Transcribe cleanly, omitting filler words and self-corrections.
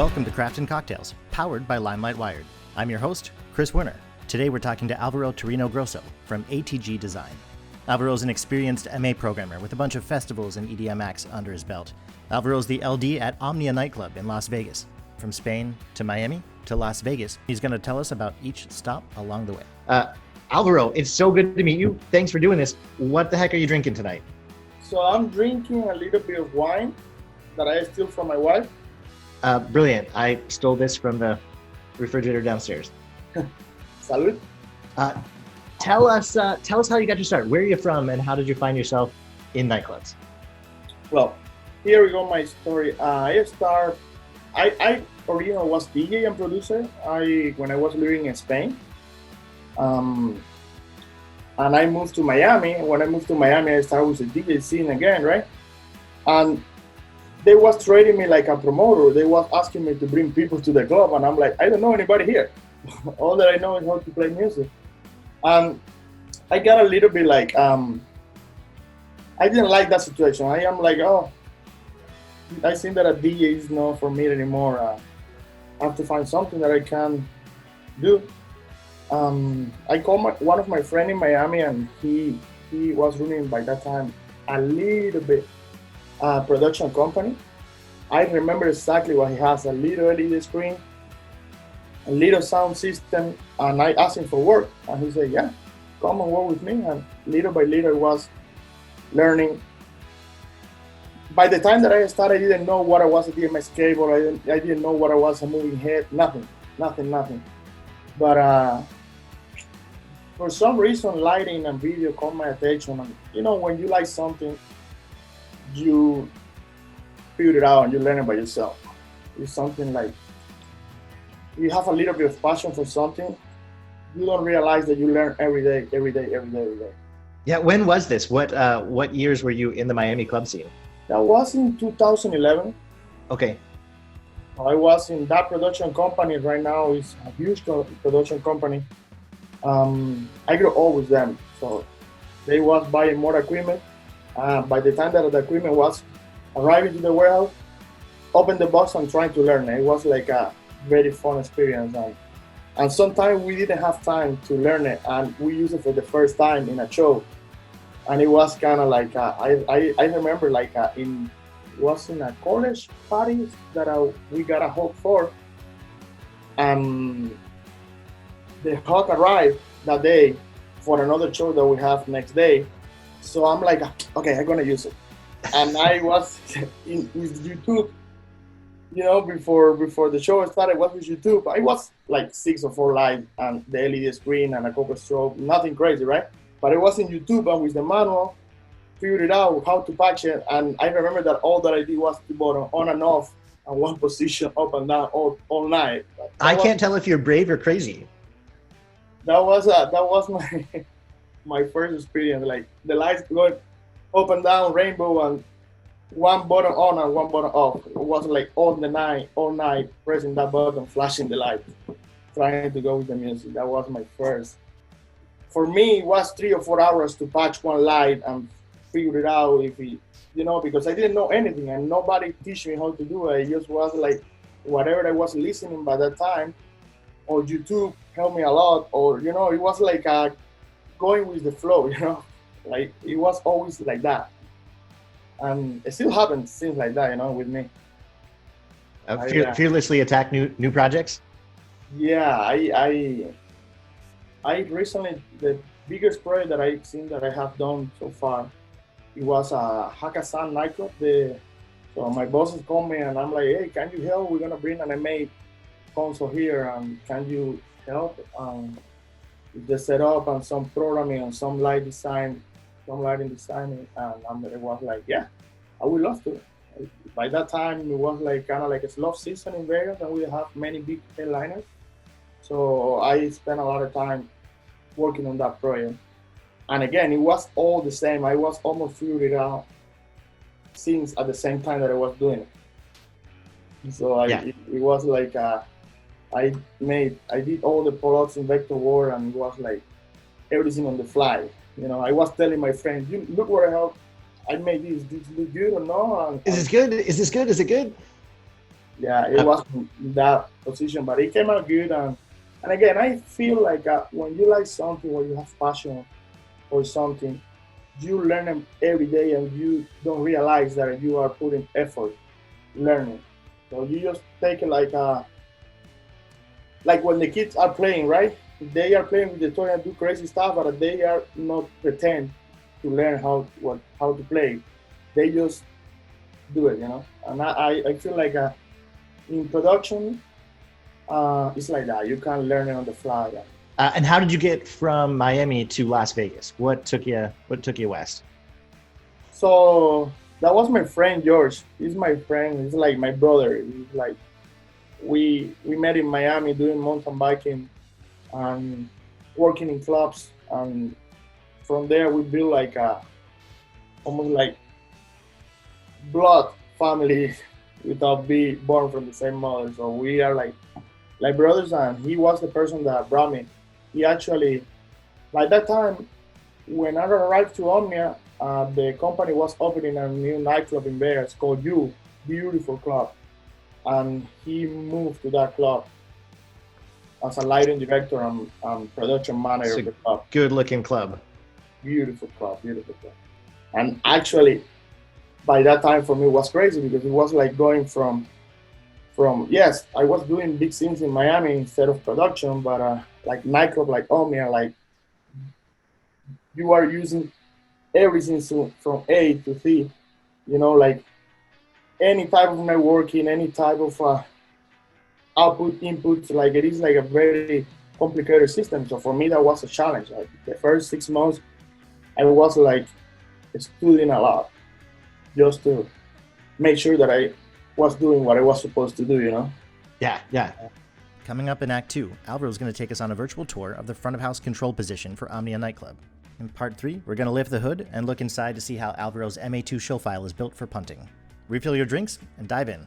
Welcome to Craft & Cocktails, powered by Limelight Wired. I'm your host, Chris Werner. Today we're talking to Alvaro Turino Grosso from ATG Design. Alvaro's an experienced MA programmer with a bunch of festivals and EDM acts under his belt. Alvaro's the LD at OMNIA Nightclub in Las Vegas. From Spain to Miami to Las Vegas, he's going to tell us about each stop along the way. Alvaro, it's so good to meet you. Thanks for doing this. What the heck are you drinking tonight? So I'm drinking a little bit of wine that I stole from my wife. Brilliant. I stole this from the refrigerator downstairs. Salud. Tell us how you got your start. Where are you from and how did you find yourself in nightclubs? Well, here we go, my story. I originally was DJ and producer when I was living in Spain. And I moved to Miami. And when I moved to Miami, I started with the DJ scene again, right? And they was treating me like a promoter. They was asking me to bring people to the club, and I'm like, I don't know anybody here. All that I know is how to play music. And I got a little bit like, I didn't like that situation. I am like, oh, I think that a DJ is not for me anymore. I have to find something that I can do. I called one of my friends in Miami, and he was running by that time a little bit production company. I remember exactly what he has: a little LED screen, a little sound system, and I asked him for work, and he said, "Yeah, come and work with me." And little by little, I was learning. By the time that I started, I didn't know what I was a DMX cable. I didn't know what I was a moving head. Nothing. But for some reason, lighting and video caught my attention. And you know, when you like something, you figure it out and you learn it by yourself. It's something like you have a little bit of passion for something. You don't realize that you learn every day. Yeah, when was this? What years were you in the Miami club scene? That was in 2011. Okay. I was in that production company. Right now it's a huge production company. I grew up with them, so they was buying more equipment. By the time that the equipment was arriving to the warehouse, open the box and trying to learn. It was like a very fun experience. And sometimes we didn't have time to learn it, and we used it for the first time in a show. And it was kind of like, I remember like it was in a college party that we got a Holt for. And the Hawk arrived that day for another show that we have next day. So I'm like, okay, I'm gonna use it. And I was with YouTube, you know, before the show started, I was with YouTube. I was like 6 or 4 lights and the LED screen and a couple strobe, nothing crazy, right? But it was in YouTube, and with the manual, figured it out how to patch it. And I remember that all that I did was the button on and off and one position up and down all night. I can't tell if you're brave or crazy. That was my first experience. Like the lights going up and down, rainbow, and one button on and one button off. It was like all night pressing that button, flashing the light, trying to go with the music. That was my first. For me, it was 3 or 4 hours to patch one light and figure it out because I didn't know anything and nobody teach me how to do it. It just was like whatever I was listening by that time, or YouTube helped me a lot, or it was like going with the flow, like it was always like that. And it still happens things like that, with me. Fearlessly attack new projects? Yeah, I recently, the biggest project that I've seen that I have done so far, it was a Hakkasan nightclub. So my bosses called me and I'm like, hey, can you help? We're gonna bring an MA console here, and can you help? The setup and some programming and some lighting design, and it was like, yeah, I would love to. By that time, it was like kind of like a slow season in Vegas, and we have many big headliners. So I spent a lot of time working on that project. And again, it was all the same. I was almost figured it out since at the same time that I was doing it. So it was like I did all the products in vector world, and it was like everything on the fly. I was telling my friends, look what I made this look good or no? Is this good? Is it good? Yeah, it was in that position, but it came out good. And again, I feel like when you like something or you have passion or something, you learn them every day and you don't realize that you are putting effort learning. So you just take it like when the kids are playing, right? They are playing with the toy and do crazy stuff, but they are not pretend to learn how to play. They just do it, you know. And I feel like in production, it's like that. You can't learn it on the fly. And how did you get from Miami to Las Vegas? What took you west? So that was my friend George. He's my friend. He's like my brother. He's like we met in Miami doing mountain biking and working in clubs. And from there we built like almost like blood family without being born from the same mother. So we are like brothers. And he was the person that brought me. He actually, like that time when I arrived to Omnia, the company was opening a new nightclub in Vegas called You, beautiful club. And he moved to that club as a lighting director and production manager of the club. Good looking club. Beautiful club, beautiful club. And actually, by that time for me it was crazy because it was like going from yes, I was doing big scenes in Miami instead of production, but like nightclub like Omnia, like you are using everything from A to Z, you know, like any type of networking, any type of output, input, like it is like a very complicated system. So for me, that was a challenge. Like the first 6 months, I was like studying a lot just to make sure that I was doing what I was supposed to do, you know? Yeah. Coming up in Act 2, Alvaro's going to take us on a virtual tour of the front of house control position for OMNIA Nightclub. In Part 3, we're going to lift the hood and look inside to see how Alvaro's MA2 show file is built for punting. Refill your drinks and dive in.